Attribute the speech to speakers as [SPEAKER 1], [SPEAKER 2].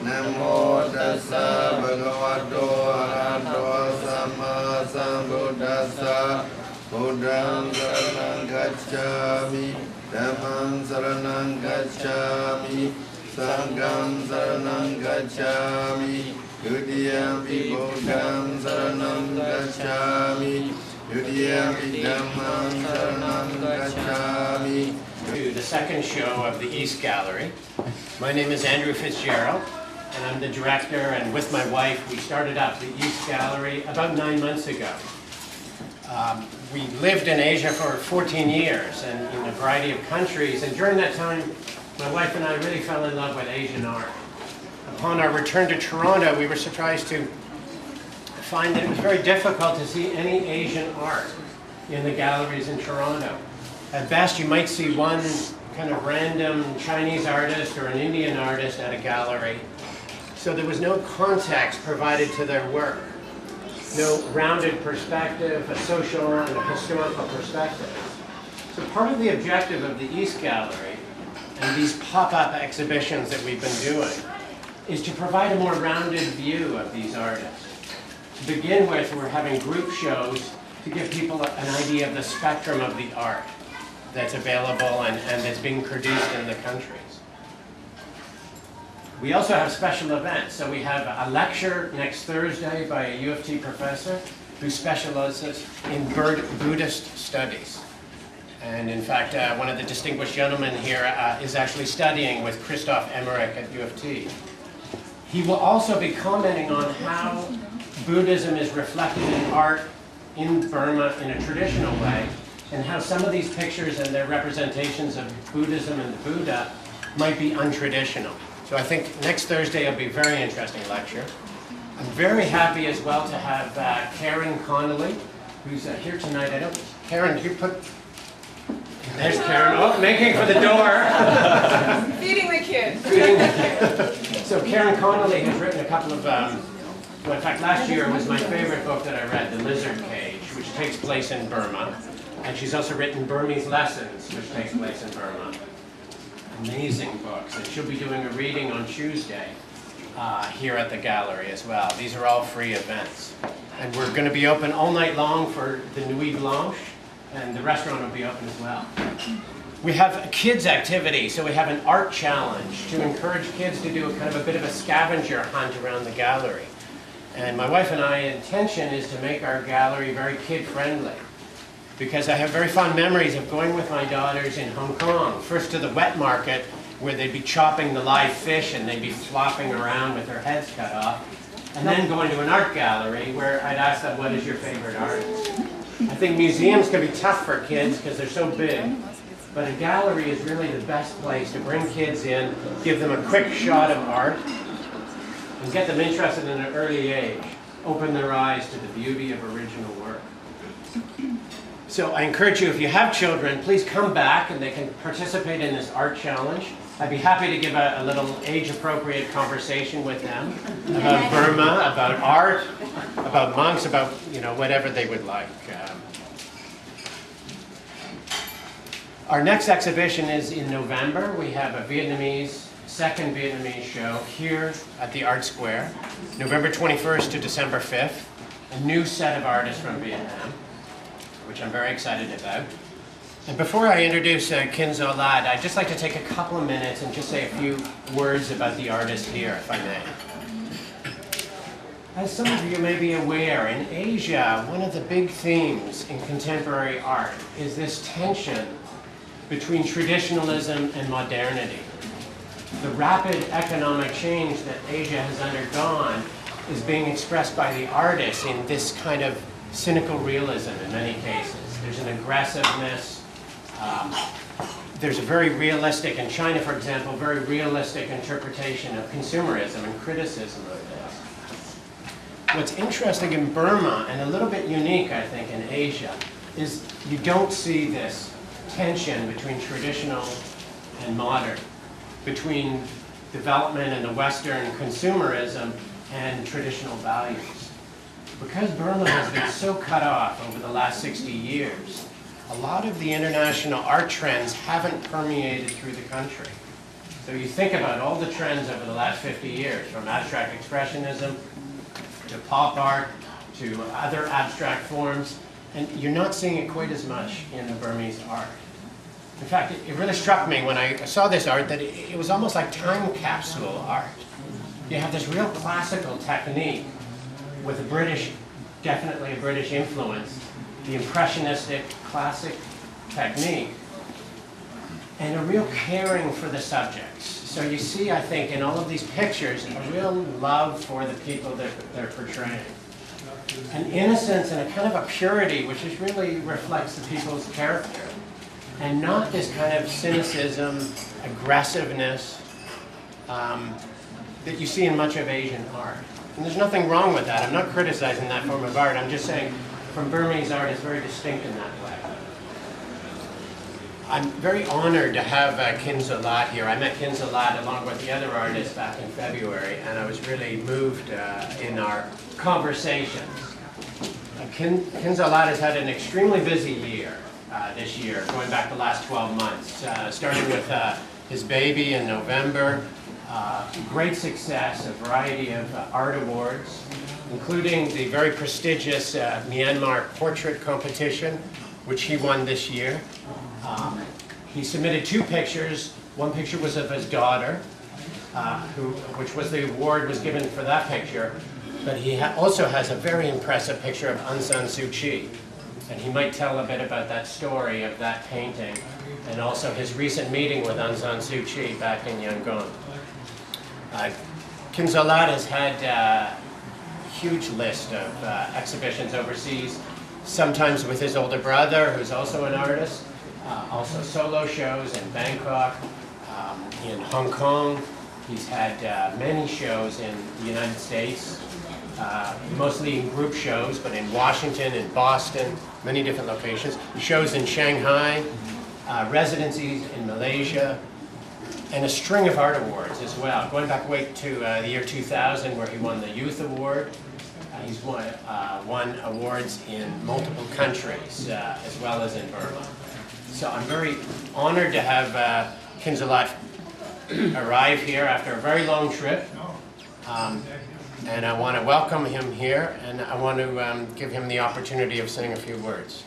[SPEAKER 1] Namo tassa bhagavato arahato samma sambuddhassa. Buddhang saranang gacchami, dhammang saranang gacchami, sanghang saranang gacchami, dutiyampi buddhang saranang gacchami, dutiyampi dhammang saranang gacchami.
[SPEAKER 2] The second show of the East Gallery. My name is Andrew FitzGerald, and I'm the director, and with my wife we started up the East Gallery about 9 months ago. We lived in Asia for 14 years and in a variety of countries, and during that time my wife and I really fell in love with Asian art. Upon our return to Toronto, we were surprised to find that it was very difficult to see any Asian art in the galleries in Toronto. At best, you might see one kind of random Chinese artist or an Indian artist at a gallery. So there was no context provided to their work, no rounded perspective, a social and a historical perspective. So part of the objective of the East Gallery and these pop-up exhibitions that we've been doing is to provide a more rounded view of these artists. To begin with, we're having group shows to give people an idea of the spectrum of the art that's available and that's being produced in the countries. We also have special events. So we have a lecture next Thursday by a U of T professor who specializes in Buddhist studies. And in fact, one of the distinguished gentlemen here is actually studying with Christoph Emmerich at U of T. He will also be commenting on how Buddhism is reflected in art in Burma in a traditional way, and how some of these pictures and their representations of Buddhism and the Buddha might be untraditional. So I think next Thursday will be a very interesting lecture. I'm very happy as well to have Karen Connolly, who's here tonight. Karen, you put... There's Karen. Oh, making for the door.
[SPEAKER 3] Feeding the kids.
[SPEAKER 2] Feeding the kids. So Karen Connolly has written a couple of... well, in fact, last year was my favorite book that I read, The Lizard Cage, which takes place in Burma. And she's also written Burmese Lessons, which takes place in Burma. Amazing books. And she'll be doing a reading on Tuesday here at the gallery as well. These are all free events. And we're going to be open all night long for the Nuit Blanche, and the restaurant will be open as well. We have a kids activity, so we have an art challenge to encourage kids to do a kind of a bit of a scavenger hunt around the gallery. And my wife and I's intention is to make our gallery very kid-friendly, because I have very fond memories of going with my daughters in Hong Kong, first to the wet market, where they'd be chopping the live fish and they'd be flopping around with their heads cut off, and then going to an art gallery where I'd ask them, what is your favorite artist? I think museums can be tough for kids because they're so big, but a gallery is really the best place to bring kids in, give them a quick shot of art, and get them interested in an early age, open their eyes to the beauty of original work. So I encourage you, if you have children, please come back and they can participate in this art challenge. I'd be happy to give a little age-appropriate conversation with them about Burma, about art, about monks, about whatever they would like. Our next exhibition is in November. We have a second Vietnamese show here at the Art Square, November 21st to December 5th. A new set of artists from Vietnam, which I'm very excited about. And before I introduce Kinzo Lad, I'd just like to take a couple of minutes and just say a few words about the artist here, if I may. As some of you may be aware, in Asia, one of the big themes in contemporary art is this tension between traditionalism and modernity. The rapid economic change that Asia has undergone is being expressed by the artists in this kind of cynical realism in many cases. There's an aggressiveness. There's a very realistic, in China for example, very realistic interpretation of consumerism and criticism of this. What's interesting in Burma, and a little bit unique I think in Asia, is you don't see this tension between traditional and modern, between development and the Western consumerism and traditional values. Because Burma has been so cut off over the last 60 years, a lot of the international art trends haven't permeated through the country. So you think about all the trends over the last 50 years, from abstract expressionism to pop art to other abstract forms, and you're not seeing it quite as much in the Burmese art. In fact, it really struck me when I saw this art that it was almost like time capsule art. You have this real classical technique with a British, definitely a British influence, the impressionistic classic technique, and a real caring for the subjects. So you see, I think, in all of these pictures, a real love for the people that they're portraying. An innocence and a kind of a purity which just really reflects the people's character. And not this kind of cynicism, aggressiveness that you see in much of Asian art. And there's nothing wrong with that. I'm not criticizing that form of art. I'm just saying from Burmese art, it's very distinct in that way. I'm very honored to have FitzGerald here. I met FitzGerald along with the other artists back in February, and I was really moved in our conversations. FitzGerald has had an extremely busy year this year, going back the last 12 months, starting with his baby in November. Great success, a variety of art awards, including the very prestigious Myanmar portrait competition, which he won this year. He submitted 2 pictures. One picture was of his daughter, which was the award was given for that picture. But he also has a very impressive picture of Aung San Suu Kyi. And he might tell a bit about that story of that painting, and also his recent meeting with Aung San Suu Kyi back in Yangon. FitzGerald has had a huge list of exhibitions overseas, sometimes with his older brother, who's also an artist, also solo shows in Bangkok, in Hong Kong. He's had many shows in the United States, mostly in group shows, but in Washington, in Boston, many different locations. Shows in Shanghai, residencies in Malaysia, and a string of art awards as well, going back way to the year 2000, where he won the Youth Award. He's won awards in multiple countries, as well as in Burma. So I'm very honored to have FitzGerald arrive here after a very long trip. And I want to welcome him here, and I want to give him the opportunity of saying a few words.